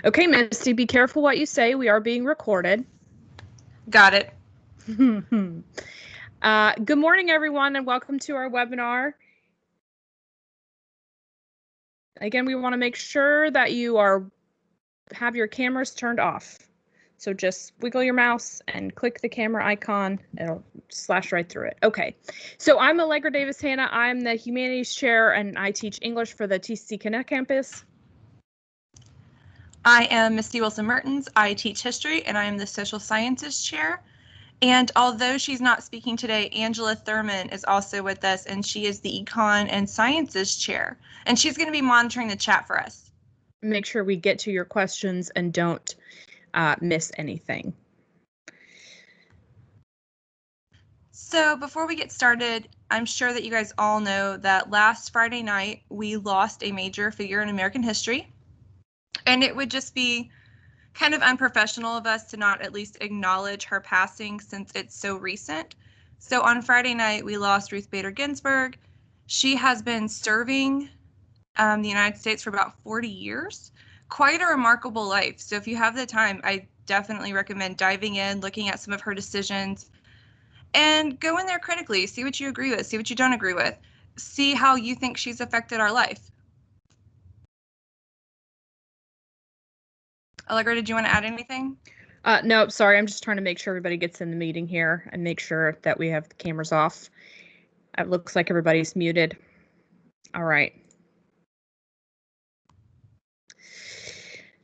Okay, Misty, be careful what you say. We are being recorded. Got it. Good morning, everyone, and welcome to our webinar. Again, we want to make sure that you have your cameras turned off. So just wiggle your mouse and click the camera icon. It'll slash right through it. Okay, so I'm Allegra Hanna. I'm the Humanities Chair, and I teach English for the TCC Connect campus. I am Misty Wilson-Mehrtens. I teach history, and I am the Social Sciences Chair. And although she's not speaking today, Angela Thurman is also with us, and she is the Econ and Sciences Chair. And she's going to be monitoring the chat for us. Make sure we get to your questions and don't miss anything. So before we get started, I'm sure that you guys all know that last Friday night, we lost a major figure in American history. And it would just be kind of unprofessional of us to not at least acknowledge her passing since it's so recent. So on Friday night, we lost Ruth Bader Ginsburg. She has been serving the United States for about 40 years. Quite a remarkable life. So if you have the time, I definitely recommend diving in, looking at some of her decisions, and go in there critically. See what you agree with, see what you don't agree with, see how you think she's affected our life. Allegra, did you want to add anything? No, sorry. I'm just trying to make sure everybody gets in the meeting here and make sure that we have the cameras off. It looks like everybody's muted. All right.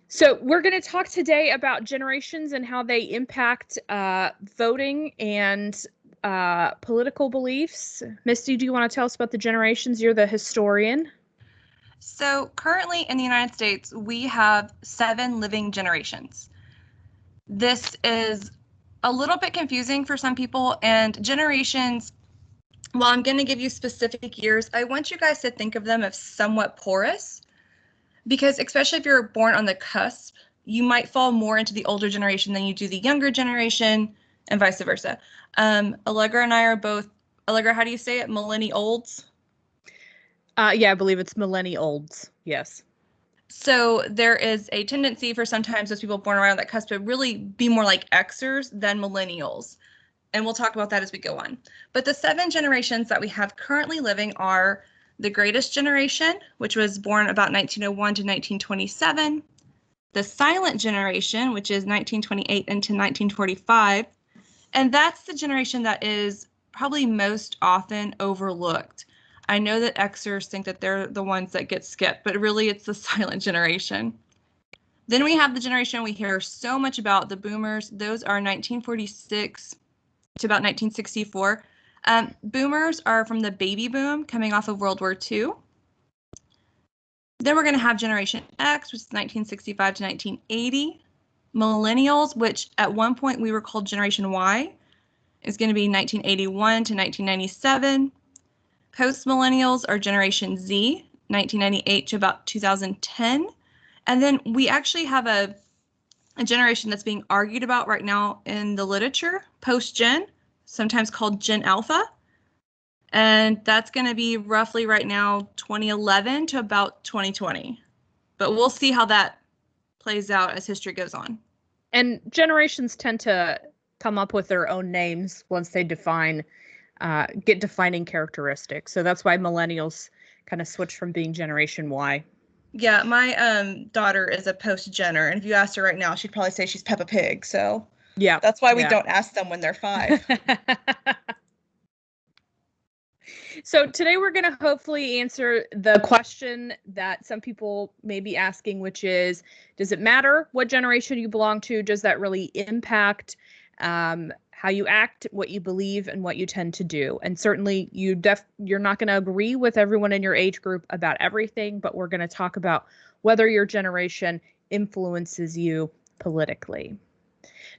So we're going to talk today about generations and how they impact voting and political beliefs. Misty, do you want to tell us about the generations? You're the historian. So currently in the United States, we have 7 living generations. This is a little bit confusing for some people, and generations, while I'm going to give you specific years, I want you guys to think of them as somewhat porous, because especially if you're born on the cusp, you might fall more into the older generation than you do the younger generation, and vice versa. Allegra and I are both, Allegra, how do you say it? Millennials? Yeah, I believe it's millennials. Yes. So there is a tendency for sometimes those people born around that cusp to really be more like Xers than millennials. And we'll talk about that as we go on. But the 7 generations that we have currently living are the greatest generation, which was born about 1901 to 1927, the silent generation, which is 1928 into 1945, and that's the generation that is probably most often overlooked. I know that Xers think that they're the ones that get skipped, but really it's the silent generation. Then we have the generation we hear so much about, the boomers. Those are 1946 to about 1964. Boomers are from the baby boom coming off of World War II. Then we're going to have Generation X, which is 1965 to 1980. Millennials, which at one point we were called Generation Y, is going to be 1981 to 1997. Post-millennials are Generation Z, 1998 to about 2010. And then we actually have a generation that's being argued about right now in the literature, post-gen, sometimes called Gen Alpha. And that's going to be roughly right now 2011 to about 2020. But we'll see how that plays out as history goes on. And generations tend to come up with their own names once they get defining characteristics. So that's why millennials kind of switch from being Generation Y. Yeah, my daughter is a post-Jenner, and if you asked her right now, she'd probably say she's Peppa Pig. So yeah, that's why we don't ask them when they're 5. So today we're going to hopefully answer the question that some people may be asking, which is, does it matter what generation you belong to? Does that really impact how you act, what you believe, and what you tend to do? And certainly you're not going to agree with everyone in your age group about everything, but we're going to talk about whether your generation influences you politically.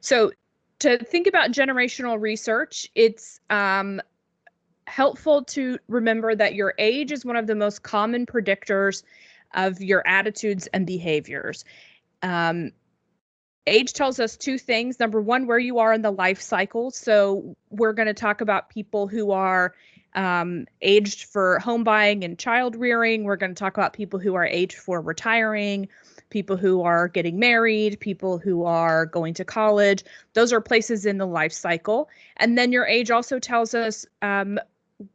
So to think about generational research, it's helpful to remember that your age is one of the most common predictors of your attitudes and behaviors. Age tells us 2 things. Number one, where you are in the life cycle. So we're going to talk about people who are aged for home buying and child rearing. We're going to talk about people who are aged for retiring, people who are getting married, people who are going to college. Those are places in the life cycle. And then your age also tells us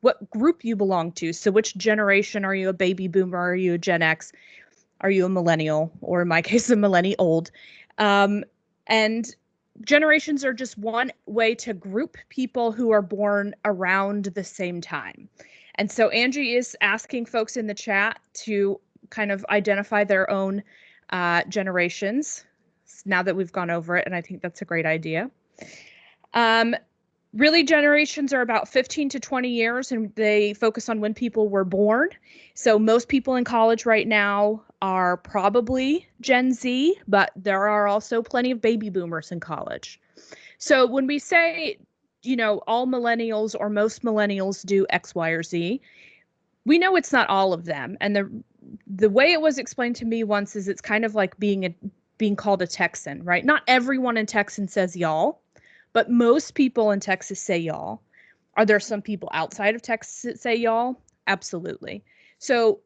what group you belong to. So which generation? Are you a baby boomer? Are you a Gen X? Are you a millennial? Or in my case, a millennial old? And generations are just one way to group people who are born around the same time. And so Angie is asking folks in the chat to kind of identify their own generations now that we've gone over it. And I think that's a great idea. Really, generations are about 15 to 20 years, and they focus on when people were born. So most people in college right now are probably Gen Z, but there are also plenty of baby boomers in college. So when we say, all millennials or most millennials do X, Y, or Z, we know it's not all of them. And the way it was explained to me once is it's kind of like being called a Texan, right? Not everyone in Texas says y'all, but most people in Texas say y'all. Are there some people outside of Texas that say y'all? Absolutely. So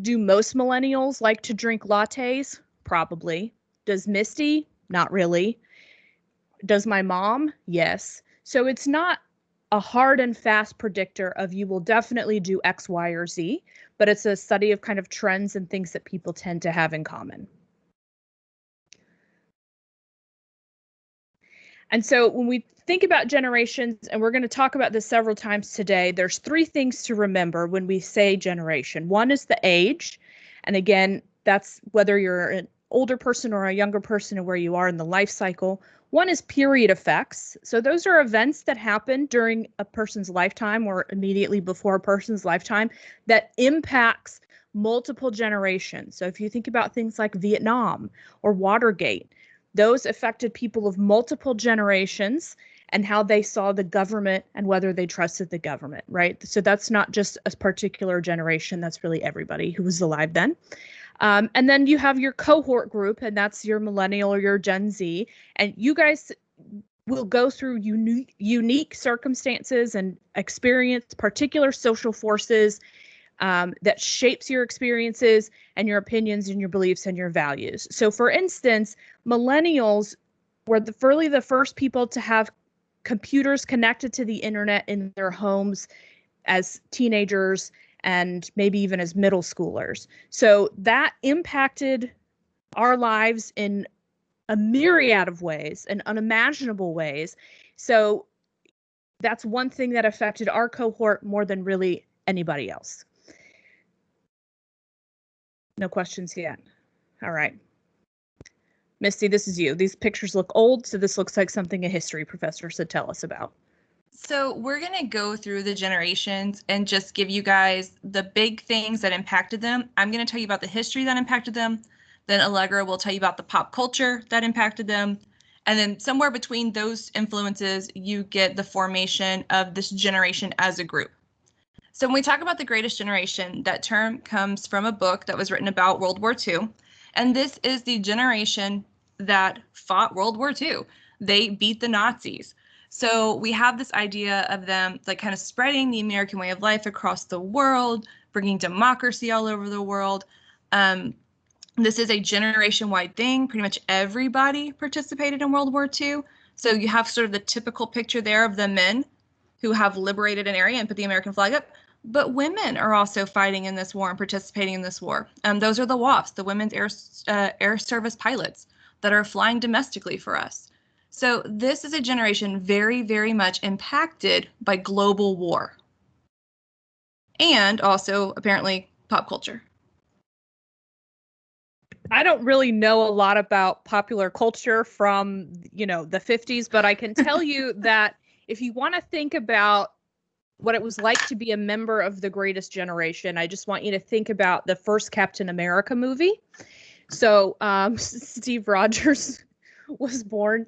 do most millennials like to drink lattes? Probably. Does Misty? Not really. Does my mom? Yes. So it's not a hard and fast predictor of you will definitely do X, Y, or Z, but it's a study of kind of trends and things that people tend to have in common. And so when we think about generations, and we're going to talk about this several times today, there's three things to remember when we say generation. One is the age. And again, that's whether you're an older person or a younger person and where you are in the life cycle. One is period effects. So those are events that happen during a person's lifetime or immediately before a person's lifetime that impacts multiple generations. So if you think about things like Vietnam or Watergate, those affected people of multiple generations and how they saw the government and whether they trusted the government, right? So that's not just a particular generation, that's really everybody who was alive then. And then you have your cohort group, and that's your millennial or your Gen Z. And you guys will go through unique circumstances and experience particular social forces that shapes your experiences and your opinions and your beliefs and your values. So for instance, millennials were really the first people to have computers connected to the internet in their homes as teenagers and maybe even as middle schoolers. So that impacted our lives in a myriad of ways and unimaginable ways. So that's one thing that affected our cohort more than really anybody else. No questions yet. All right. Misty, this is you. These pictures look old, so this looks like something a history professor should tell us about. So we're going to go through the generations and just give you guys the big things that impacted them. I'm going to tell you about the history that impacted them. Then Allegra will tell you about the pop culture that impacted them. And then somewhere between those influences, you get the formation of this generation as a group. So when we talk about the greatest generation, that term comes from a book that was written about World War II. And this is the generation that fought World War II. They beat the Nazis. So we have this idea of them like kind of spreading the American way of life across the world, bringing democracy all over the world. This is a generation-wide thing. Pretty much everybody participated in World War II. So you have sort of the typical picture there of the men who have liberated an area and put the American flag up. But women are also fighting in this war and participating in this war. Those are the WAFs, the Women's Air Service Pilots that are flying domestically for us. So this is a generation very, very much impacted by global war. And also, apparently, pop culture. I don't really know a lot about popular culture from, the 50s, but I can tell you that if you want to think about what it was like to be a member of the greatest generation, I just want you to think about the first Captain America movie. So Steve Rogers was born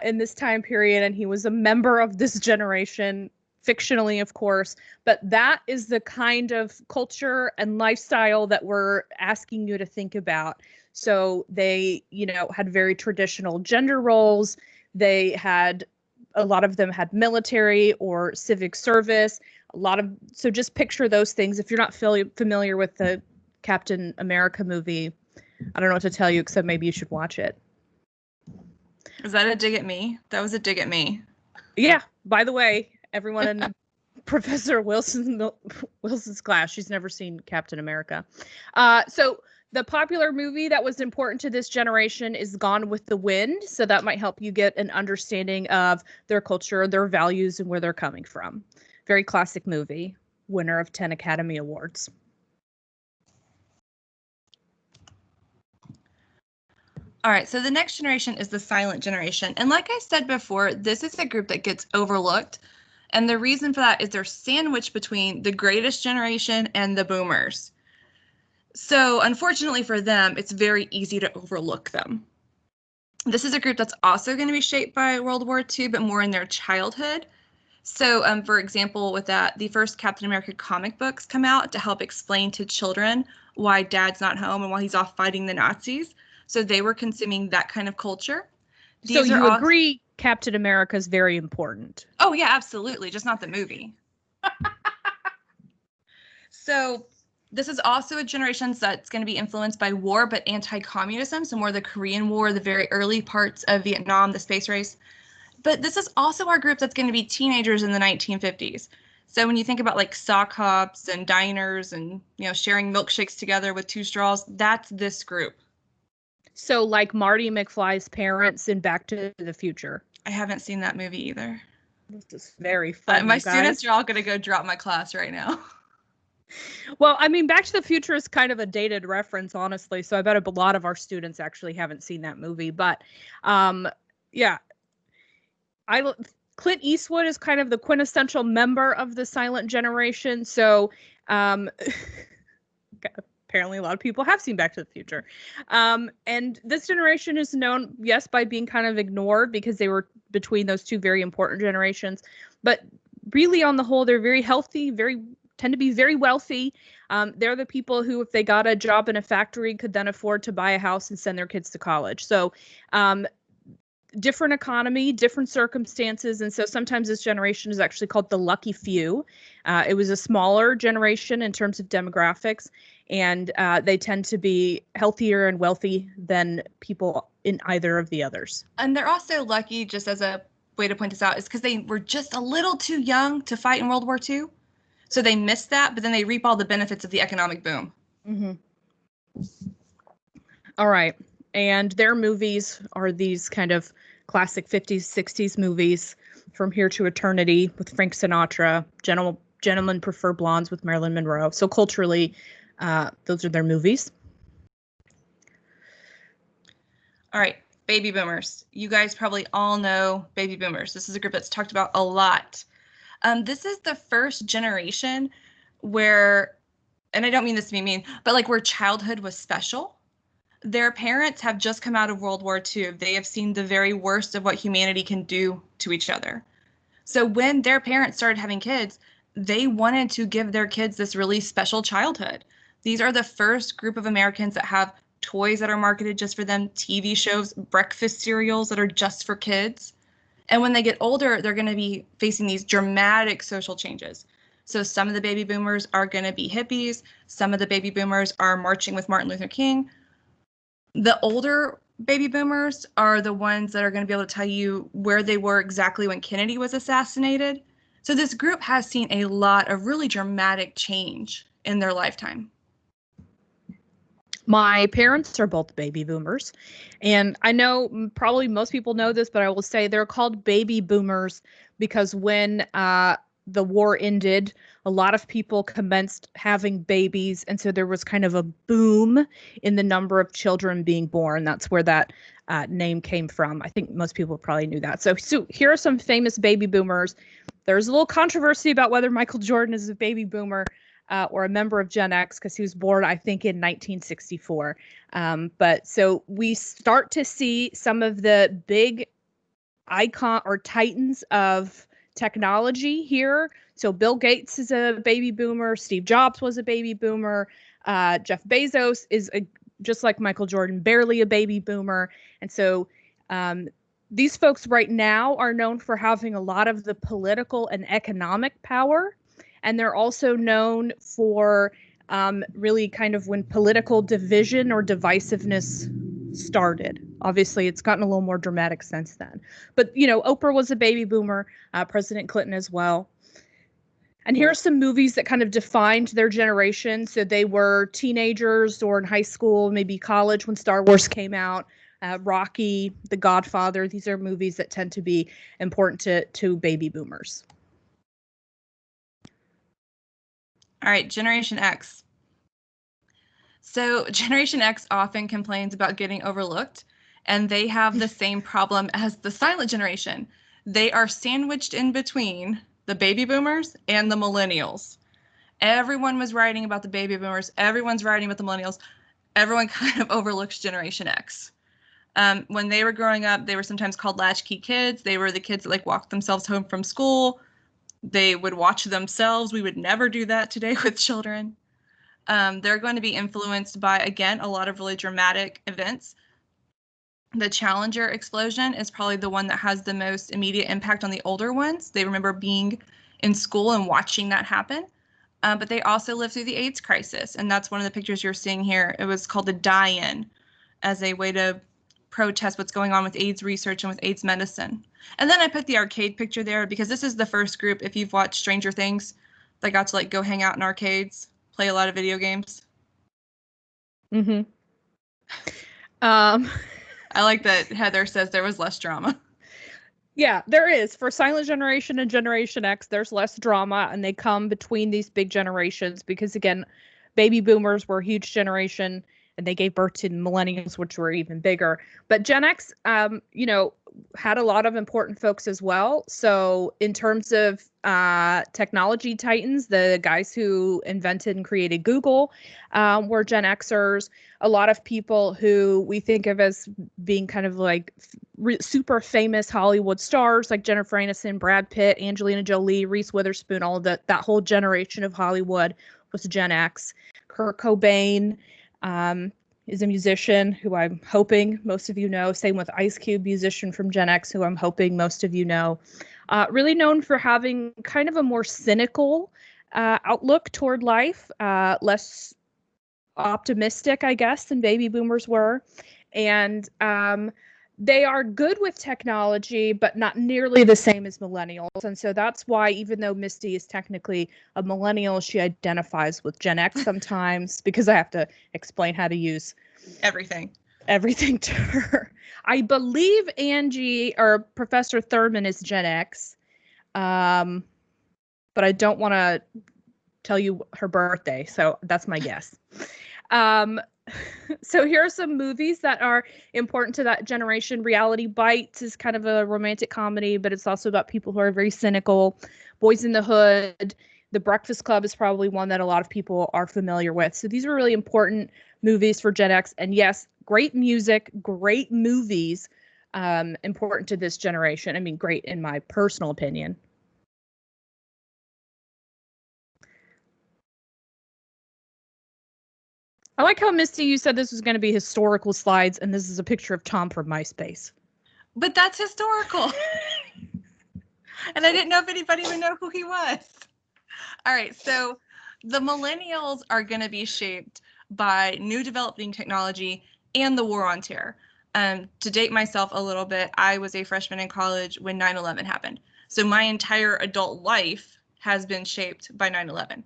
in this time period, and he was a member of this generation, fictionally, of course. But that is the kind of culture and lifestyle that we're asking you to think about. So they, had very traditional gender roles. A lot of them had military or civic service. So just picture those things. If you're not familiar with the Captain America movie, I don't know what to tell you, except maybe you should watch it. Is that a dig at me? That was a dig at me. Yeah. By the way, everyone in Professor Wilson's class, she's never seen Captain America. So the popular movie that was important to this generation is Gone with the Wind. So that might help you get an understanding of their culture, their values, and where they're coming from. Very classic movie, winner of 10 Academy Awards. All right, so the next generation is the silent generation. And like I said before, this is a group that gets overlooked. And the reason for that is they're sandwiched between the greatest generation and the boomers. So unfortunately for them, it's very easy to overlook them. This is a group that's also going to be shaped by World War II, but more in their childhood. So for example, with that, the first Captain America comic books come out to help explain to children why Dad's not home and why he's off fighting the Nazis. So they were consuming that kind of culture. So you agree Captain America is very important? Oh, yeah, absolutely. Just not the movie. So this is also a generation that's going to be influenced by war, but anti-communism. So more the Korean War, the very early parts of Vietnam, the space race. But this is also our group that's going to be teenagers in the 1950s. So when you think about like sock hops and diners and, sharing milkshakes together with 2 straws, that's this group. So like Marty McFly's parents in Back to the Future. I haven't seen that movie either. This is very fun. My students are all going to go drop my class right now. Well, I mean, Back to the Future is kind of a dated reference, honestly. So I bet a lot of our students actually haven't seen that movie. But yeah, Clint Eastwood is kind of the quintessential member of the silent generation. So apparently a lot of people have seen Back to the Future. And this generation is known, yes, by being kind of ignored because they were between those two very important generations. But really, on the whole, they're very healthy, tend to be very wealthy. They're the people who, if they got a job in a factory, could then afford to buy a house and send their kids to college. So different economy, different circumstances. And so sometimes this generation is actually called the lucky few. It was a smaller generation in terms of demographics, and they tend to be healthier and wealthy than people in either of the others. And they're also lucky, just as a way to point this out, is because they were just a little too young to fight in World War II. So they missed that, but then they reap all the benefits of the economic boom. Mm-hmm. All right. And their movies are these kind of classic 50s, 60s movies, From Here to Eternity with Frank Sinatra, Gentlemen Prefer Blondes with Marilyn Monroe. So culturally, those are their movies. All right, baby boomers. You guys probably all know baby boomers. This is a group that's talked about a lot. This is the first generation where, and I don't mean this to be mean, but like where childhood was special. Their parents have just come out of World War II. They have seen the very worst of what humanity can do to each other. So when their parents started having kids, they wanted to give their kids this really special childhood. These are the first group of Americans that have toys that are marketed just for them, TV shows, breakfast cereals that are just for kids. And when they get older, they're going to be facing these dramatic social changes. So some of the baby boomers are going to be hippies. Some of the baby boomers are marching with Martin Luther King. The older baby boomers are the ones that are going to be able to tell you where they were exactly when Kennedy was assassinated. So this group has seen a lot of really dramatic change in their lifetime. My parents are both baby boomers, and I know probably most people know this, but I will say they're called baby boomers because when the war ended, a lot of people commenced having babies, and so there was kind of a boom in the number of children being born. That's where that name came from. I think most people probably knew that. So here are some famous baby boomers. There's a little controversy about whether Michael Jordan is a baby boomer or a member of Gen X, because he was born, I think, in 1964. But so we start to see some of the big icon or titans of technology here. So Bill Gates is a baby boomer. Steve Jobs was a baby boomer. Jeff Bezos is, just like Michael Jordan, barely a baby boomer. And so these folks right now are known for having a lot of the political and economic power. And they're also known for really kind of when political division or divisiveness started. Obviously, it's gotten a little more dramatic since then. But, Oprah was a baby boomer, President Clinton as well. And here are some movies that kind of defined their generation. So they were teenagers or in high school, maybe college when Star Wars came out. Rocky, The Godfather. These are movies that tend to be important to baby boomers. All right, Generation X. So Generation X often complains about getting overlooked, and they have the same problem as the silent generation. They are sandwiched in between the baby boomers and the millennials. Everyone was writing about the baby boomers. Everyone's writing about the millennials. Everyone kind of overlooks Generation X. When they were growing up, they were sometimes called latchkey kids. They were the kids that walked themselves home from school. They would watch themselves. We would never do that today with children. They're going to be influenced by, again, a lot of really dramatic events. The Challenger explosion is probably the one that has the most immediate impact on the older ones. They remember being in school and watching that happen. But they also lived through the AIDS crisis. And that's one of the pictures you're seeing here. It was called the die-in as a way to protest what's going on with AIDS research and with AIDS medicine. And then I put the arcade picture there because this is the first group, if you've watched Stranger Things, that got to go hang out in arcades, play a lot of video games. Mm-hmm. I like that Heather says there was less drama. Yeah, there is. For Silent Generation and Generation X, there's less drama, and they come between these big generations because, again, baby boomers were a huge generation, and they gave birth to millennials, which were even bigger. But Gen X, had a lot of important folks as well. So in terms of technology titans, the guys who invented and created Google were Gen Xers. A lot of people who we think of as being kind of super famous Hollywood stars like Jennifer Aniston, Brad Pitt, Angelina Jolie, Reese Witherspoon, all of that whole generation of Hollywood was Gen X. Kurt Cobain is a musician who I'm hoping most of you know. Same with Ice Cube, musician from Gen X, who I'm hoping most of you know. Really known for having kind of a more cynical outlook toward life, less optimistic, I guess, than baby boomers were. And they are good with technology, but not nearly the same as millennials. And so that's why, even though Misty is technically a millennial, she identifies with Gen X sometimes because I have to explain how to use everything to her. I believe Angie or Professor Thurman is Gen X, but I don't want to tell you her birthday, so that's my guess. So here are some movies that are important to that generation. Reality Bites is kind of a romantic comedy, but it's also about people who are very cynical. Boys in the Hood, The Breakfast Club is probably one that a lot of people are familiar with. So these are really important movies for Gen X. And yes, great music, great movies, important to this generation. I mean, great in my personal opinion. I like how, Misty, you said this was going to be historical slides, and this is a picture of Tom from MySpace. But that's historical. And I didn't know if anybody would know who he was. All right, so the millennials are going to be shaped by new developing technology and the war on terror. To date myself a little bit, I was a freshman in college when 9/11 happened. So my entire adult life has been shaped by 9/11.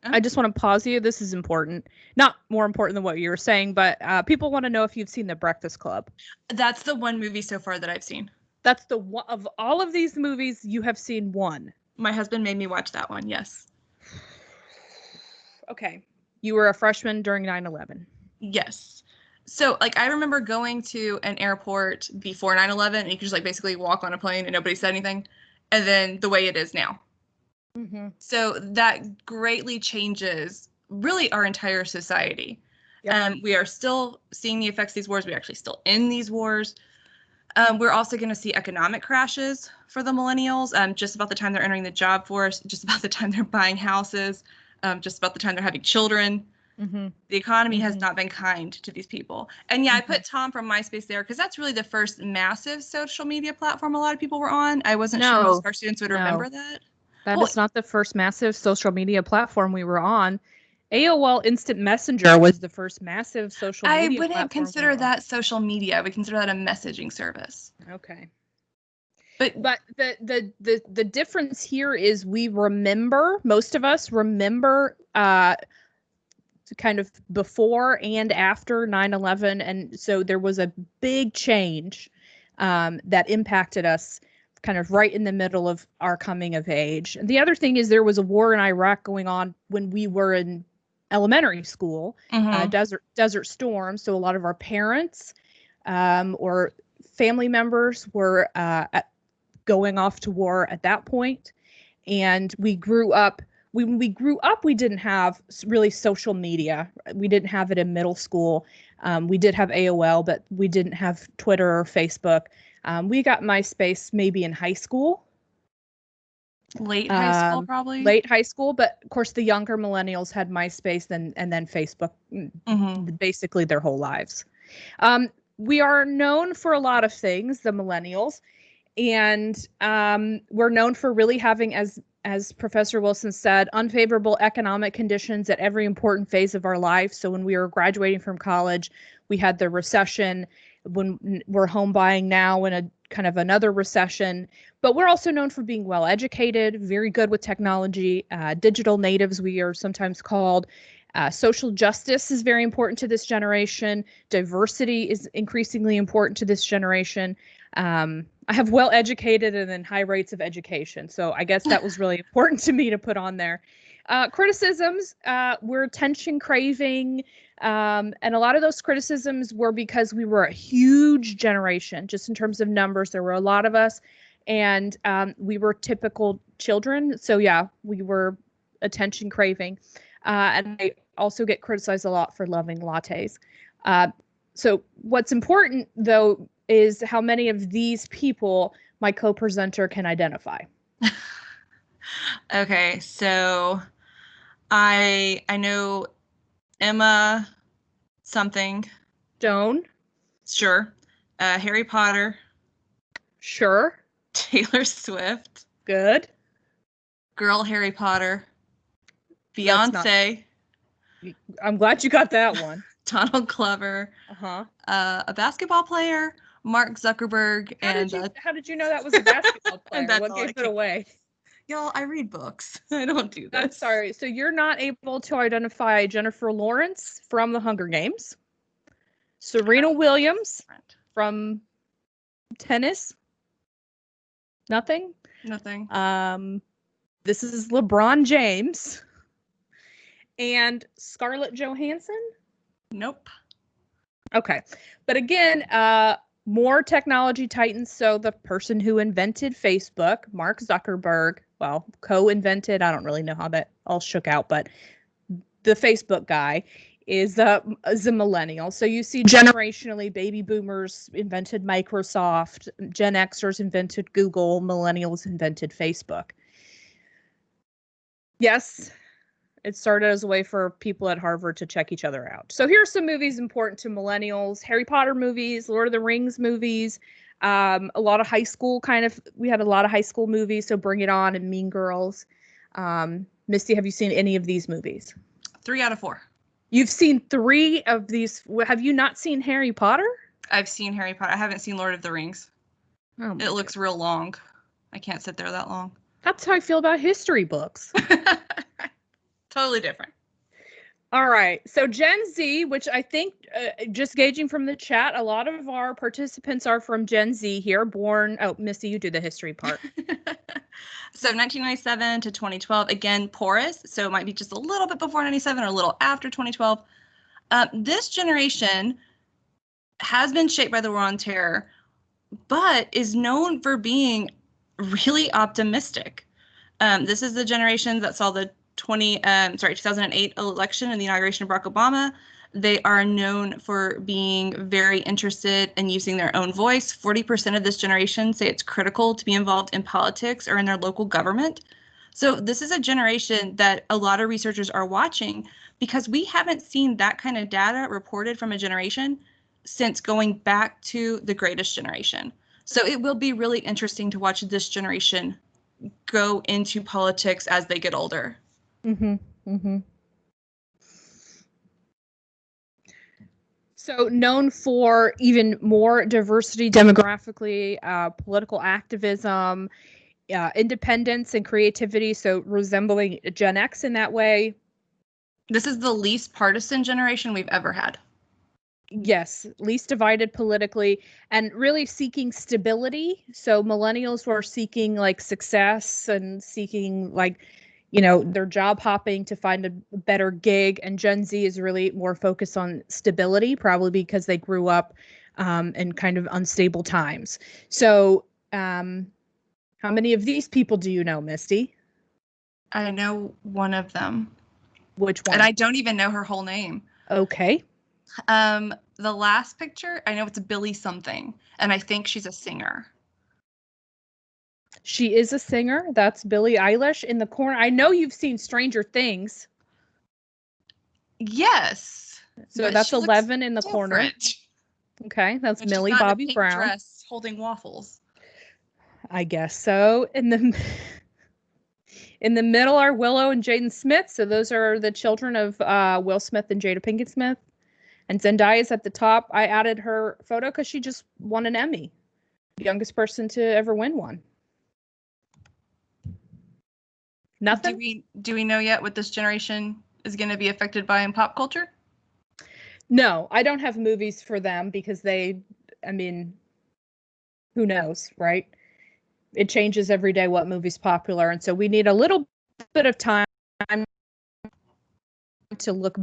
I just want to pause you. This is important. Not more important than what you were saying, but people want to know if you've seen The Breakfast Club. That's the one movie so far that I've seen. That's the one of all of these movies you have seen one. My husband made me watch that one, yes. Okay. You were a freshman during 9/11. Yes. So, I remember going to an airport before 9/11, and you could just, basically walk on a plane and nobody said anything, and then the way it is now. Mm-hmm. So that greatly changes really our entire society. Yep. We are still seeing the effects of these wars. We're actually still in these wars. We're also going to see economic crashes for the millennials, just about the time they're entering the job force, just about the time they're buying houses, just about the time they're having children. Mm-hmm. The economy has not been kind to these people. And yeah, I put Tom from MySpace there because that's really the first massive social media platform a lot of people were on. I wasn't sure most of our students would remember that. That Well, is not the first massive social media platform we were on. AOL Instant Messenger was the first massive social I media wouldn't platform. consider that social media. I would consider that a messaging service. Okay. But the difference here is we remember, most of us remember kind of before and after 9/11, and so there was a big change that impacted us kind of right in the middle of our coming of age. And the other thing is there was a war in Iraq going on when we were in elementary school, Desert Storm. So a lot of our parents or family members were going off to war at that point. And we grew up. When we grew up, we didn't have really social media. We didn't have it in middle school. We did have AOL, but we didn't have Twitter or Facebook. We got MySpace maybe in high school. Late high school, probably. Late high school, but of course the younger millennials had MySpace and then Facebook basically their whole lives. We are known for a lot of things, the millennials, and we're known for really having, as Professor Wilson said, unfavorable economic conditions at every important phase of our life. So when we were graduating from college, we had the recession. When we're home buying now in a kind of another recession, but we're also known for being well educated, very good with technology, digital natives, we are sometimes called. Social justice is very important to this generation. Diversity is increasingly important to this generation. I have well educated and then high rates of education. So I guess that was really important to me to put on there. Criticisms, we're attention craving. And a lot of those criticisms were because we were a huge generation, just in terms of numbers. There were a lot of us, and we were typical children. So yeah, we were attention craving. And I also get criticized a lot for loving lattes. So what's important, though, is how many of these people my co-presenter can identify. Okay, so I know Emma something. Joan? Sure. Harry Potter. Sure. Taylor Swift. Good. Girl Harry Potter. Beyonce. I'm glad you got that one. Donald Glover. Uh-huh. A basketball player. Mark Zuckerberg. How did you know that was a basketball player? What gave it away? Y'all, I read books. I don't do this. I'm sorry. So you're not able to identify Jennifer Lawrence from The Hunger Games, Serena Williams from tennis? Nothing? Nothing. This is LeBron James. And Scarlett Johansson? Nope. Okay. But again, more technology titans. So the person who invented Facebook, Mark Zuckerberg, well, co-invented, I don't really know how that all shook out, but the Facebook guy is a millennial. So you see generationally, baby boomers invented Microsoft, Gen Xers invented Google, millennials invented Facebook. Yes, it started as a way for people at Harvard to check each other out. So here are some movies important to millennials: Harry Potter movies, Lord of the Rings movies, a lot of high school we had a lot of high school movies. So Bring It On and Mean Girls. Misty, have you seen any of these movies? 3 out of 4. You've seen 3 of these. Have you not seen Harry Potter? I've seen Harry Potter. I haven't seen Lord of the Rings. Oh, it looks real long. I can't sit there that long. That's how I feel about history books. Totally different. All right. So Gen Z, which I think, just gauging from the chat, a lot of our participants are from Gen Z here, born. Oh, Misty, you do the history part. So 1997 to 2012, again, porous. So it might be just a little bit before 97 or a little after 2012. This generation has been shaped by the War on Terror, but is known for being really optimistic. This is the generation that saw the 2008 election and the inauguration of Barack Obama. They are known for being very interested in using their own voice. 40% of this generation say it's critical to be involved in politics or in their local government. So this is a generation that a lot of researchers are watching because we haven't seen that kind of data reported from a generation since going back to the Greatest Generation. So it will be really interesting to watch this generation go into politics as they get older. Mm-hmm. Mm-hmm. So known for even more diversity demographically, political activism, independence and creativity. So resembling Gen X in that way. This is the least partisan generation we've ever had. Yes, least divided politically and really seeking stability. So millennials were seeking like success and seeking like, they're job hopping to find a better gig. And Gen Z is really more focused on stability, probably because they grew up in kind of unstable times. So how many of these people do you know, Misty? I know one of them. Which one? And I don't even know her whole name. Okay. The last picture, I know it's Billy something, and I think she's a singer. She is a singer. That's Billie Eilish in the corner. I know you've seen Stranger Things. Yes. So that's 11 in the corner. Okay, that's Millie Bobby Brown. Dress holding waffles. I guess so. In the middle are Willow and Jaden Smith. So those are the children of Will Smith and Jada Pinkett Smith. And Zendaya is at the top. I added her photo because she just won an Emmy. Youngest person to ever win one. Nothing? Do we know yet what this generation is going to be affected by in pop culture? No, I don't have movies for them because who knows, right? It changes every day what movie's popular. And so we need a little bit of time to look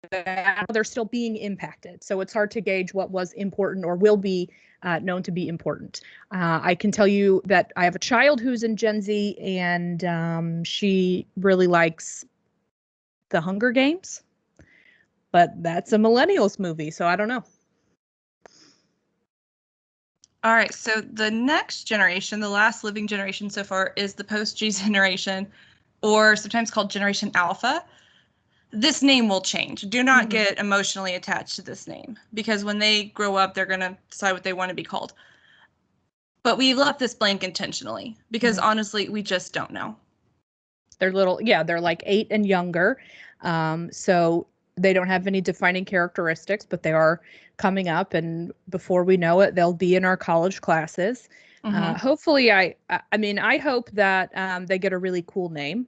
back. They're still being impacted. So it's hard to gauge what was important or will be known to be important. I can tell you that I have a child who's in Gen Z, and she really likes The Hunger Games. But that's a Millennials movie, so I don't know. All right, so the next generation, the last living generation so far, is the post-G generation, or sometimes called Generation Alpha. This name will change. Do not get emotionally attached to this name, because when they grow up, they're going to decide what they want to be called. But we left this blank intentionally, because honestly, we just don't know. They're like 8 and younger. So they don't have any defining characteristics, but they are coming up, and before we know it, they'll be in our college classes. Hopefully, I hope that they get a really cool name,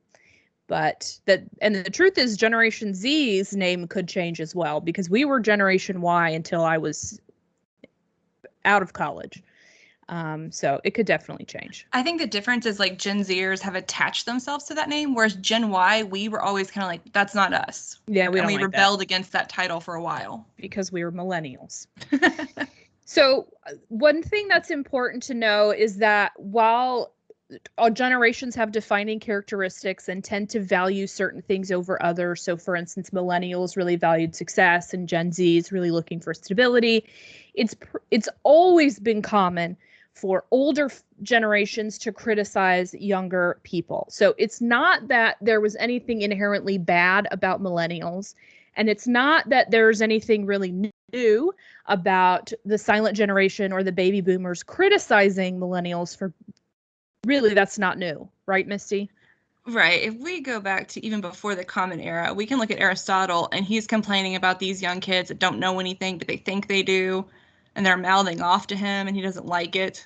and the truth is Generation Z's name could change as well, because we were Generation Y until I was out of college. So it could definitely change. I think the difference is like Gen Zers have attached themselves to that name, whereas Gen Y, we were always kind of like, that's not us. Yeah, we rebelled against that title for a while. Because we were millennials. So one thing that's important to know is that while all generations have defining characteristics and tend to value certain things over others. So for instance, millennials really valued success and Gen Z is really looking for stability. It's always been common for older generations to criticize younger people. So it's not that there was anything inherently bad about millennials, and it's not that there's anything really new about the silent generation or the baby boomers criticizing millennials for. Really, that's not new, right, Misty? Right. If we go back to even before the Common Era, we can look at Aristotle, and he's complaining about these young kids that don't know anything, but they think they do, and they're mouthing off to him, and he doesn't like it.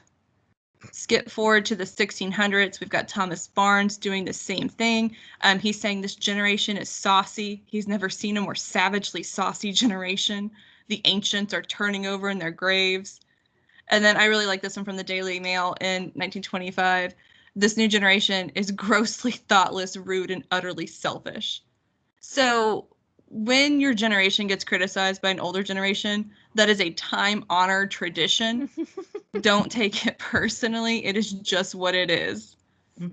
Skip forward to the 1600s. We've got Thomas Barnes doing the same thing. He's saying this generation is saucy. He's never seen a more savagely saucy generation. The ancients are turning over in their graves. And then I really like this one from the Daily Mail in 1925. This new generation is grossly thoughtless, rude, and utterly selfish. So when your generation gets criticized by an older generation, that is a time-honored tradition. Don't take it personally. It is just what it is.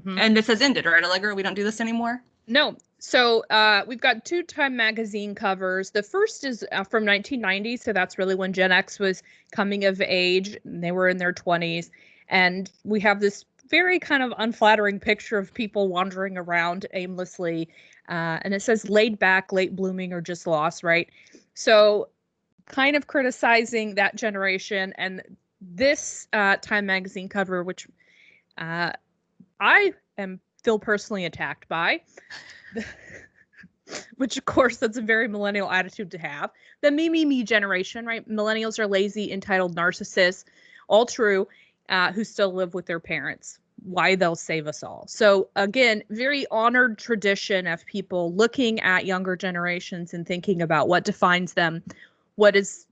And this has ended, right, Allegra? We don't do this anymore? No. So we've got 2 Time magazine covers. The first is from 1990, so that's really when Gen X was coming of age. And they were in their 20s. And we have this very kind of unflattering picture of people wandering around aimlessly. And it says laid back, late blooming, or just lost, right? So kind of criticizing that generation. And this Time magazine cover, which I feel personally attacked by, which of course that's a very millennial attitude to have. The me generation, right? Millennials are lazy, entitled narcissists, all true, who still live with their parents. Why they'll save us all. So again, very honored tradition of people looking at younger generations and thinking about what defines them, what is,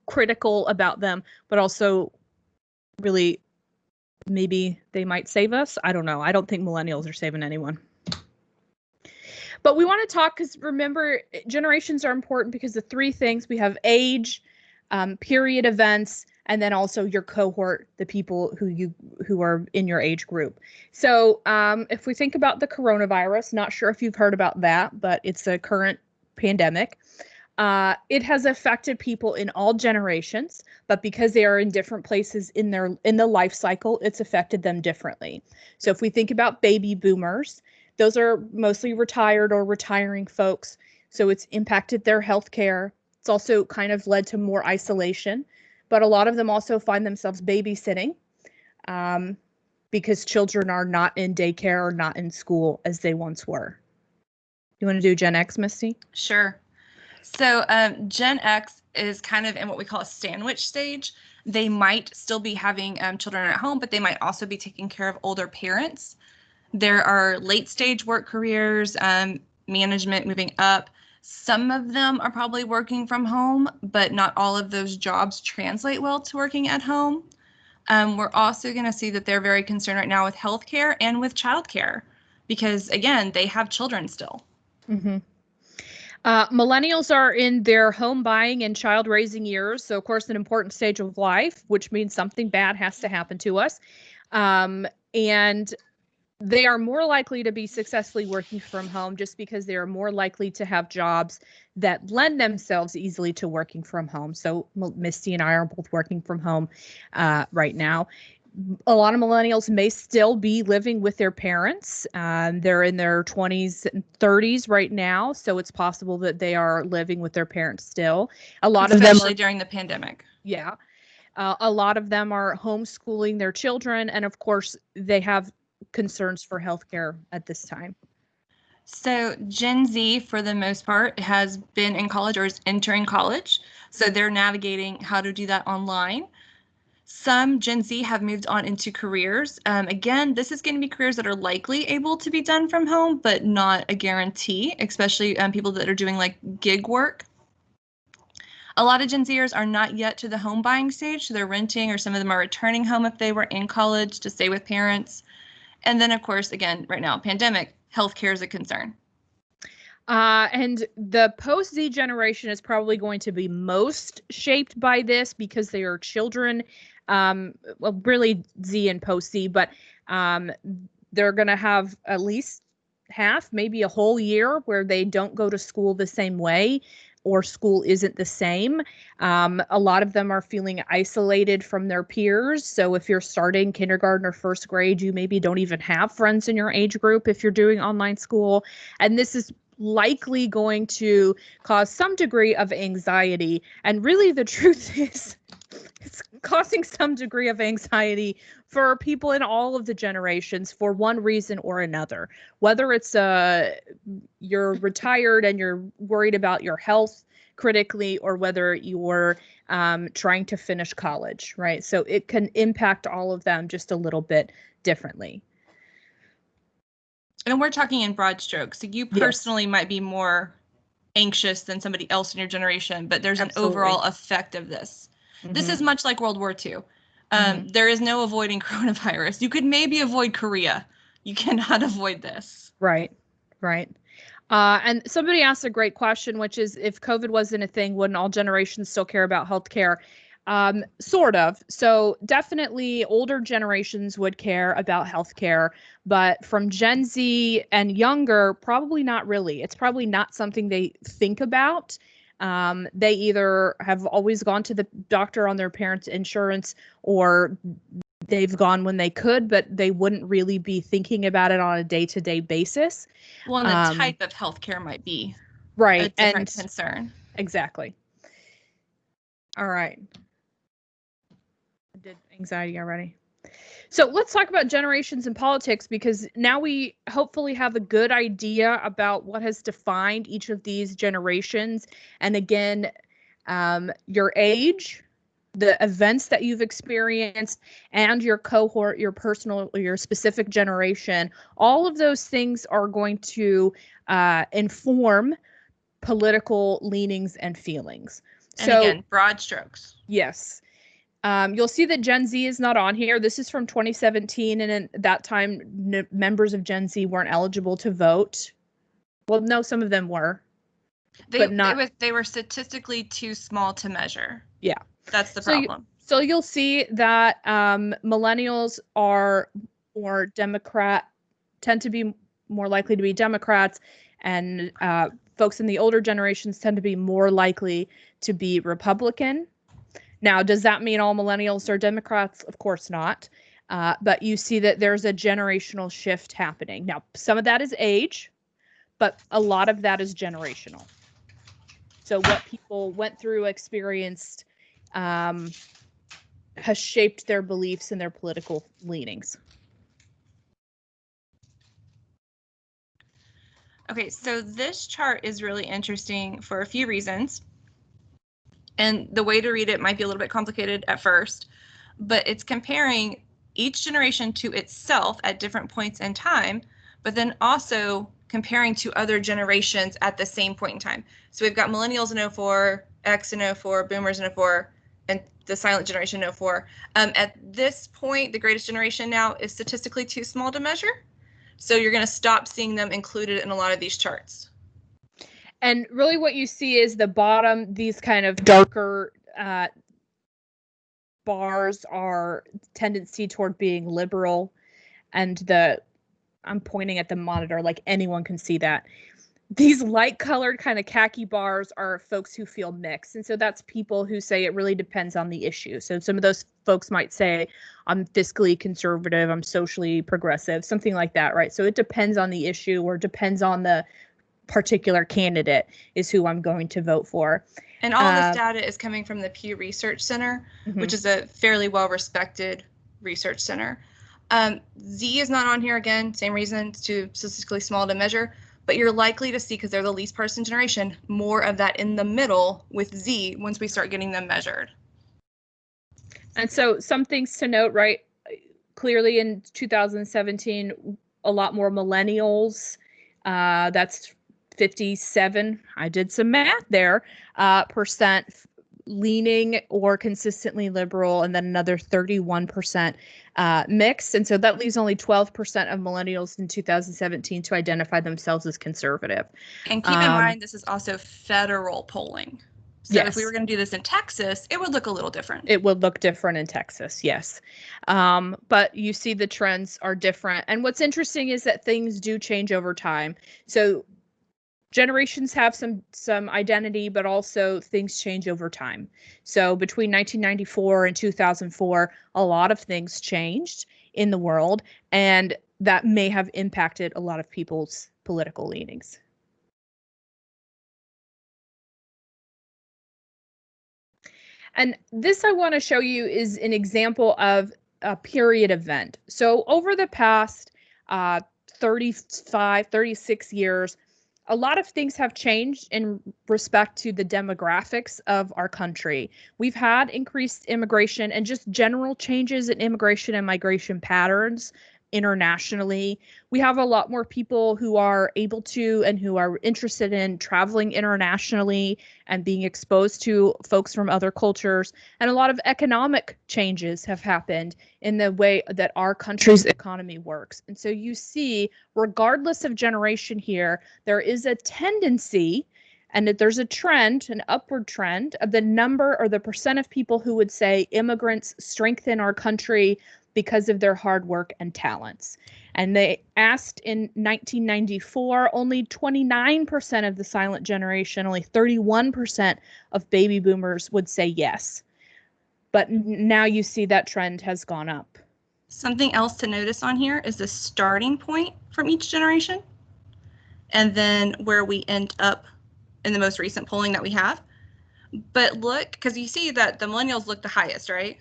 critical about them, but also really maybe they might save us. I don't know. I don't think millennials are saving anyone. But we want to talk because remember, generations are important because the three things we have: age, period events, and then also your cohort, the people who are in your age group. So if we think about the coronavirus, not sure if you've heard about that, but it's a current pandemic. It has affected people in all generations, but because they are in different places in the life cycle, it's affected them differently. So if we think about baby boomers, those are mostly retired or retiring folks. So it's impacted their health care. It's also kind of led to more isolation, but a lot of them also find themselves babysitting because children are not in daycare or not in school as they once were. You want to do Gen X, Misty? Sure. So Gen X is kind of in what we call a sandwich stage. They might still be having children at home, but they might also be taking care of older parents. There are late stage work careers, management moving up. Some of them are probably working from home, but not all of those jobs translate well to working at home. We're also going to see that they're very concerned right now with healthcare and with childcare because, again, they have children still. Mm-hmm. Millennials are in their home buying and child raising years. So, of course, an important stage of life, which means something bad has to happen to us. And they are more likely to be successfully working from home just because they are more likely to have jobs that lend themselves easily to working from home. So Misty and I are both working from home right now. A lot of millennials may still be living with their parents. They're in their 20s and 30s right now, so it's possible that they are living with their parents still. A lot of them, especially during the pandemic. Yeah. A lot of them are homeschooling their children, and of course, they have concerns for healthcare at this time. So Gen Z, for the most part, has been in college or is entering college. So they're navigating how to do that online. Some Gen Z have moved on into careers. Again, this is going to be careers that are likely able to be done from home, but not a guarantee, especially people that are doing like gig work. A lot of Gen Zers are not yet to the home buying stage, so they're renting, or some of them are returning home if they were in college to stay with parents. And then, of course, again, right now, pandemic, healthcare is a concern. And the post-Z generation is probably going to be most shaped by this because they are children, well, really Z and post-Z, but they're going to have at least half, maybe a whole year where they don't go to school the same way or school isn't the same. A lot of them are feeling isolated from their peers. So if you're starting kindergarten or first grade, you maybe don't even have friends in your age group if you're doing online school. And this is likely going to cause some degree of anxiety. And really the truth is it's causing some degree of anxiety for people in all of the generations for one reason or another. Whether it's you're retired and you're worried about your health critically, or whether you're trying to finish college, right? So it can impact all of them just a little bit differently. And we're talking in broad strokes. So you personally might be more anxious than somebody else in your generation, but there's Absolutely. an overall effect of this. Mm-hmm. This is much like World War II. There is no avoiding coronavirus. You could maybe avoid Korea. You cannot avoid this. Right, right. And somebody asked a great question, which is, if COVID wasn't a thing, wouldn't all generations still care about healthcare? Sort of. So definitely older generations would care about healthcare, but from Gen Z and younger, probably not really. It's probably not something they think about. They either have always gone to the doctor on their parents' insurance, or they've gone when they could, but they wouldn't really be thinking about it on a day-to-day basis. Well, and the type of healthcare might be right, a different concern. Exactly. All right. I did anxiety already. So let's talk about generations in politics, because now we hopefully have a good idea about what has defined each of these generations. And again, your age, the events that you've experienced, and your cohort, your personal, your specific generation, all of those things are going to inform political leanings and feelings. And again, broad strokes. Yes. You'll see that Gen Z is not on here. This is from 2017, and at that time, members of Gen Z weren't eligible to vote. Well, no, some of them were, but not. They were statistically too small to measure. Yeah, that's the problem. So you'll see that millennials are more Democrat, tend to be more likely to be Democrats, and folks in the older generations tend to be more likely to be Republican. Now, does that mean all millennials are Democrats? Of course not. But you see that there's a generational shift happening. Now, some of that is age, but a lot of that is generational. So what people went through, experienced, has shaped their beliefs and their political leanings. Okay, so this chart is really interesting for a few reasons. And the way to read it might be a little bit complicated at first, but it's comparing each generation to itself at different points in time, but then also comparing to other generations at the same point in time. So we've got millennials in 04, X in 04, boomers in 04, and the silent generation in 04. At this point, the greatest generation now is statistically too small to measure. So you're going to stop seeing them included in a lot of these charts. And really what you see is the bottom, these kind of darker bars are tendency toward being liberal. And I'm pointing at the monitor like anyone can see that. These light colored kind of khaki bars are folks who feel mixed. And so that's people who say it really depends on the issue. So some of those folks might say, I'm fiscally conservative, I'm socially progressive, something like that, right? So it depends on the issue, or depends on the particular candidate is who I'm going to vote for. And all this data is coming from the Pew Research Center, which is a fairly well-respected research center. Z is not on here, again, same reason, it's too statistically small to measure, but you're likely to see, because they're the least partisan generation, more of that in the middle with Z once we start getting them measured. And so some things to note, right? Clearly in 2017, a lot more millennials, that's 57, I did some math there, percent leaning or consistently liberal, and then another 31% mixed. And so that leaves only 12% of millennials in 2017 to identify themselves as conservative. And keep in mind, this is also federal polling. So yes, if we were going to do this in Texas, it would look a little different. It would look different in Texas, yes. But you see the trends are different. And what's interesting is that things do change over time. So generations have some identity, but also things change over time. So between 1994 and 2004, a lot of things changed in the world, and that may have impacted a lot of people's political leanings. And this I want to show you is an example of a period event. So over the past 36 years, a lot of things have changed in respect to the demographics of our country. We've had increased immigration and just general changes in immigration and migration patterns internationally. We have a lot more people who are able to and who are interested in traveling internationally and being exposed to folks from other cultures. And a lot of economic changes have happened in the way that our country's economy works. And so you see, regardless of generation here, there is a tendency and that there's a trend, an upward trend of the number or the percent of people who would say immigrants strengthen our country because of their hard work and talents. And they asked in 1994, only 29% of the silent generation, only 31% of baby boomers would say yes. But now you see that trend has gone up. Something else to notice on here is the starting point from each generation, and then where we end up in the most recent polling that we have. But look, because you see that the millennials look the highest, right?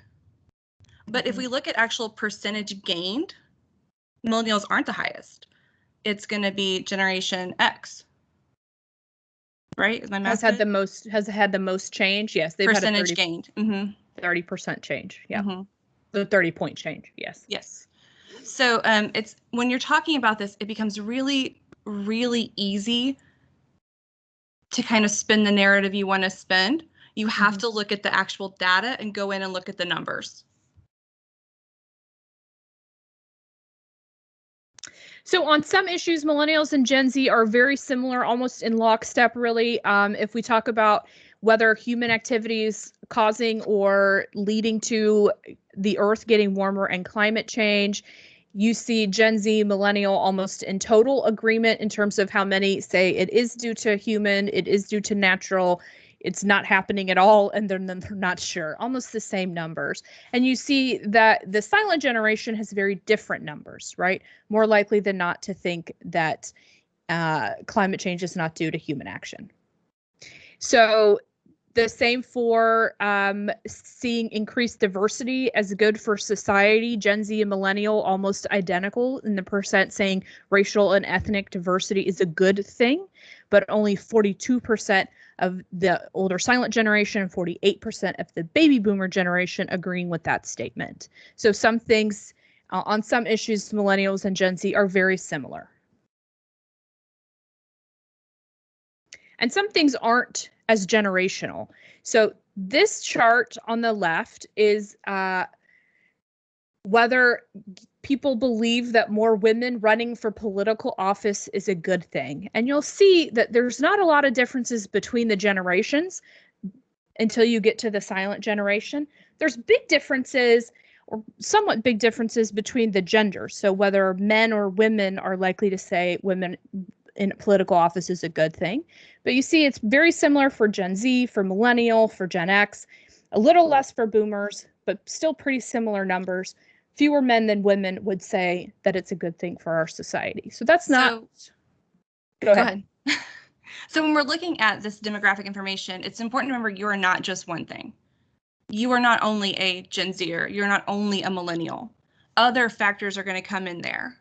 But if we look at actual percentage gained, millennials aren't the highest. It's going to be Generation X. Right? Is my math Has had the most change. Yes, they've percentage had a gained. 30% change. Yeah. Mm-hmm. The 30-point change. Yes. Yes. So it's when you're talking about this, it becomes really, really easy to kind of spin the narrative you want to spin. You have to look at the actual data and go in and look at the numbers. So on some issues, millennials and Gen Z are very similar, almost in lockstep, really. If we talk about whether human activities causing or leading to the Earth getting warmer and climate change, you see Gen Z, millennial almost in total agreement in terms of how many say it is due to human, it is due to natural, it's not happening at all, and then they're not sure. Almost the same numbers. And you see that the silent generation has very different numbers, right? More likely than not to think that climate change is not due to human action. So the same for seeing increased diversity as good for society. Gen Z and millennial almost identical in the percent saying racial and ethnic diversity is a good thing, but only 42% of the older silent generation, 48% of the baby boomer generation agreeing with that statement. So some things on some issues, millennials and Gen Z are very similar. And some things aren't as generational. So this chart on the left is whether people believe that more women running for political office is a good thing. And you'll see that there's not a lot of differences between the generations until you get to the silent generation. There's big differences or somewhat big differences between the genders. So whether men or women are likely to say women in political office is a good thing. But you see it's very similar for Gen Z, for millennial, for Gen X, a little less for boomers, but still pretty similar numbers. Fewer men than women would say that it's a good thing for our society. So that's not. Go ahead. So when we're looking at this demographic information, it's important to remember you are not just one thing. You are not only a Gen Zer, you're not only a millennial. Other factors are going to come in there.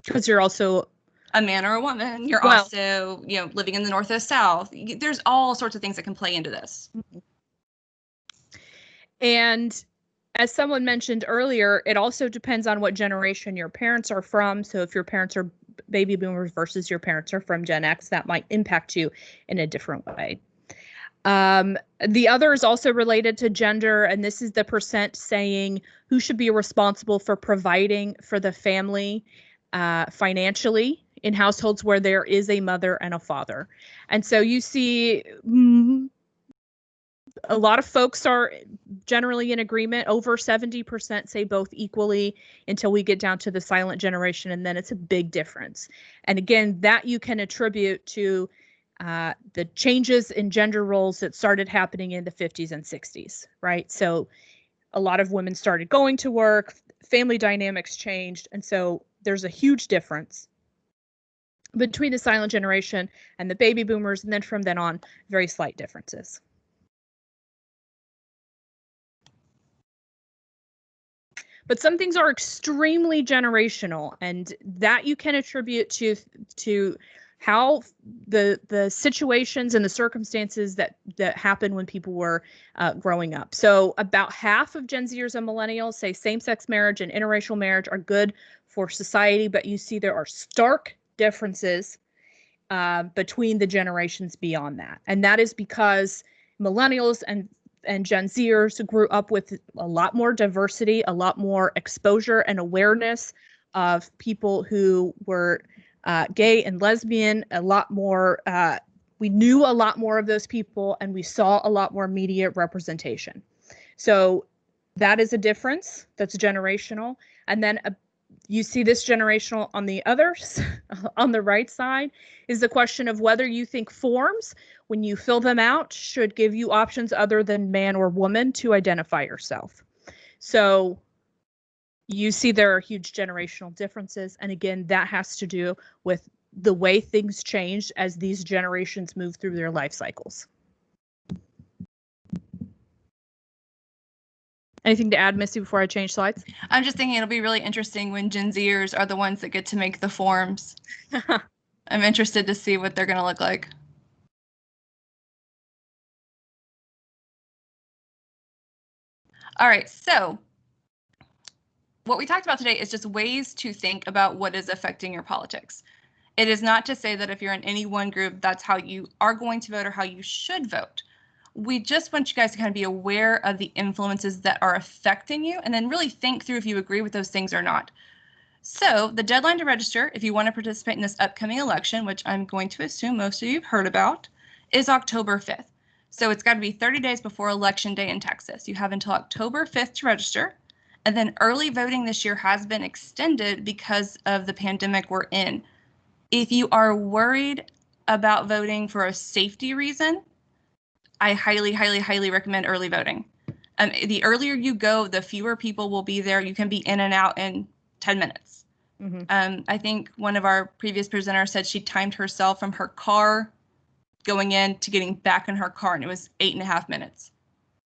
Because you're also a man or a woman. You're also, living in the North or South. There's all sorts of things that can play into this. And as someone mentioned earlier, it also depends on what generation your parents are from. So if your parents are baby boomers versus your parents are from Gen X, that might impact you in a different way. The other is also related to gender, and this is the percent saying who should be responsible for providing for the family financially in households where there is a mother and a father. And so you see a lot of folks are generally in agreement. Over 70% say both equally until we get down to the silent generation, and then it's a big difference. And again, that you can attribute to the changes in gender roles that started happening in the 50s and 60s, right? So a lot of women started going to work, family dynamics changed, and so there's a huge difference between the silent generation and the baby boomers, and then from then on, very slight differences. But some things are extremely generational, and that you can attribute to how the situations and the circumstances that happened when people were growing up. So about half of Gen Zers and millennials say same-sex marriage and interracial marriage are good for society, but you see there are stark differences between the generations beyond that. And that is because millennials and Gen Zers grew up with a lot more diversity, a lot more exposure and awareness of people who were gay and lesbian, a lot more, we knew a lot more of those people, and we saw a lot more media representation. So that is a difference that's generational. And then you see this generational on the others, on the right side, is the question of whether you think forms, when you fill them out, should give you options other than man or woman to identify yourself. So you see there are huge generational differences. And again, that has to do with the way things change as these generations move through their life cycles. Anything to add, Misty, before I change slides? I'm just thinking it'll be really interesting when Gen Zers are the ones that get to make the forms. I'm interested to see what they're going to look like. All right, so what we talked about today is just ways to think about what is affecting your politics. It is not to say that if you're in any one group, that's how you are going to vote or how you should vote. We just want you guys to kind of be aware of the influences that are affecting you and then really think through if you agree with those things or not. So the deadline to register, if you want to participate in this upcoming election, which I'm going to assume most of you have heard about, is October 5th. So it's got to be 30 days before Election Day in Texas. You have until October 5th to register. And then early voting this year has been extended because of the pandemic we're in. If you are worried about voting for a safety reason, I highly, highly, highly recommend early voting. The earlier you go, the fewer people will be there. You can be in and out in 10 minutes. Mm-hmm. I think one of our previous presenters said she timed herself from her car going in to getting back in her car, and it was 8.5 minutes.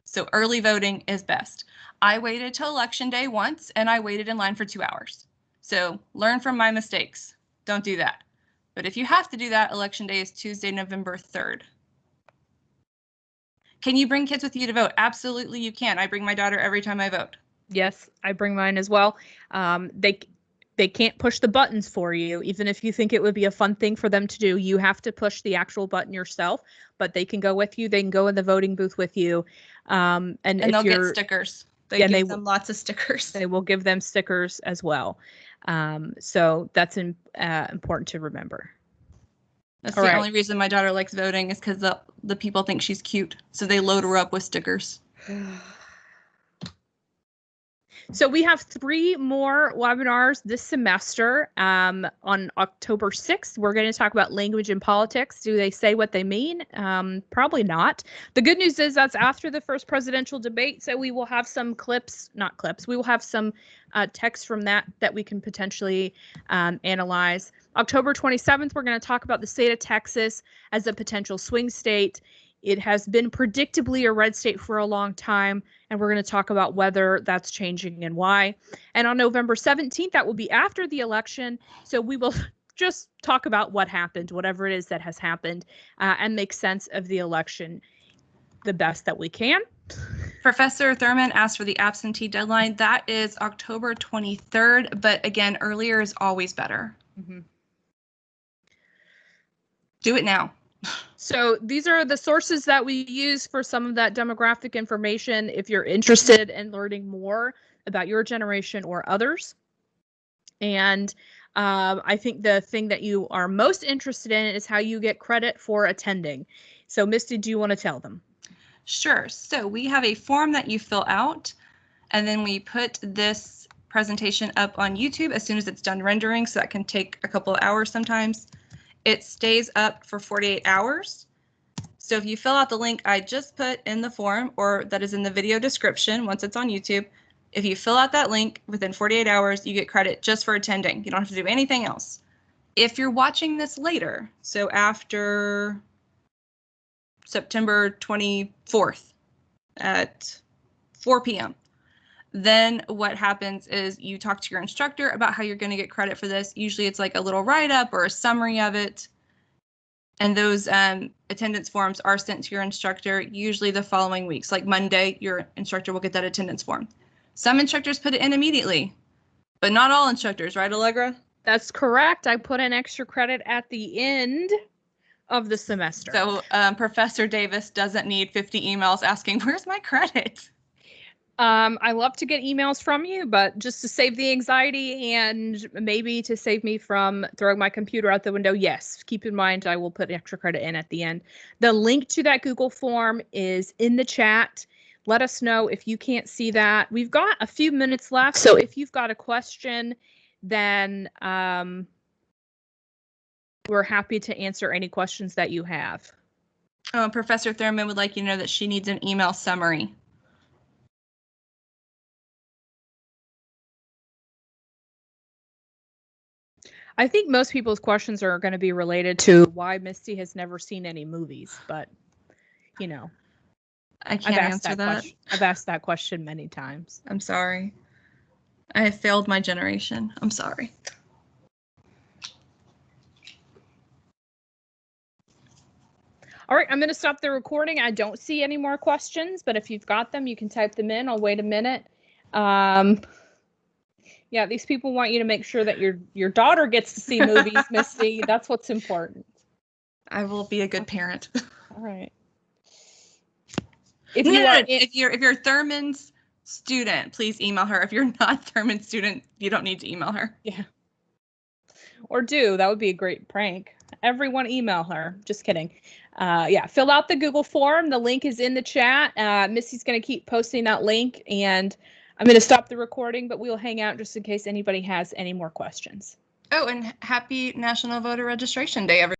So early voting is best. I waited till Election Day once, and I waited in line for 2 hours. So learn from my mistakes. Don't do that. But if you have to do that, Election Day is Tuesday, November 3rd. Can you bring kids with you to vote? Absolutely, you can. I bring my daughter every time I vote. Yes, I bring mine as well. They can't push the buttons for you, even if you think it would be a fun thing for them to do. You have to push the actual button yourself, but they can go with you. They can go in the voting booth with you. And they'll get stickers. They give them lots of stickers. They will give them stickers as well. So that's important to remember. That's the only reason my daughter likes voting is because the people think she's cute. So they load her up with stickers. So we have 3 more webinars this semester. On October 6th, we're going to talk about language and politics. Do they say what they mean? Probably not. The good news is that's after the first presidential debate. So we will have some we will have some text from that we can potentially analyze. October 27th, we're going to talk about the state of Texas as a potential swing state. It has been predictably a red state for a long time, and we're going to talk about whether that's changing and why. And on November 17th, that will be after the election, so we will just talk about what happened, whatever it is that has happened, and make sense of the election the best that we can. Professor Thurman asked for the absentee deadline. That is October 23rd, but again, earlier is always better. Mm-hmm. Do it now. So these are the sources that we use for some of that demographic information if you're interested in learning more about your generation or others. And I think the thing that you are most interested in is how you get credit for attending. So Misty, do you want to tell them? Sure. So we have a form that you fill out, and then we put this presentation up on YouTube as soon as it's done rendering. So that can take a couple of hours sometimes. It stays up for 48 hours. So if you fill out the link I just put in the form, or that is in the video description once it's on YouTube, if you fill out that link within 48 hours, you get credit just for attending. You don't have to do anything else. If you're watching this later, so after September 24th at 4 p.m., then what happens is you talk to your instructor about how you're going to get credit for this. Usually it's like a little write-up or a summary of it. And those attendance forms are sent to your instructor usually the following weeks. Like Monday, your instructor will get that attendance form. Some instructors put it in immediately, but not all instructors, right, Allegra? That's correct. I put in extra credit at the end of the semester. So Professor Davis doesn't need 50 emails asking, where's my credit? I love to get emails from you, but just to save the anxiety and maybe to save me from throwing my computer out the window, yes, keep in mind I will put extra credit in at the end. The link to that Google form is in the chat. Let us know if you can't see that. We've got a few minutes left, so if you've got a question, then we're happy to answer any questions that you have. Professor Thurman would like you to know that she needs an email summary. I think most people's questions are going to be related to why Misty has never seen any movies, but, you know. I can't answer that. I've asked that question many times. I'm sorry. I have failed my generation. I'm sorry. All right, I'm going to stop the recording. I don't see any more questions, but if you've got them, you can type them in. I'll wait a minute. Yeah, these people want you to make sure that your daughter gets to see movies, Misty. That's what's important. I will be a good parent. All right. If you're Thurman's student, please email her. If you're not Thurman's student, you don't need to email her. Yeah. Or do. That would be a great prank. Everyone email her. Just kidding. Yeah, fill out the Google form. The link is in the chat. Misty's going to keep posting that link, and I'm going to stop the recording, but we'll hang out just in case anybody has any more questions. Oh, and happy National Voter Registration Day, everyone.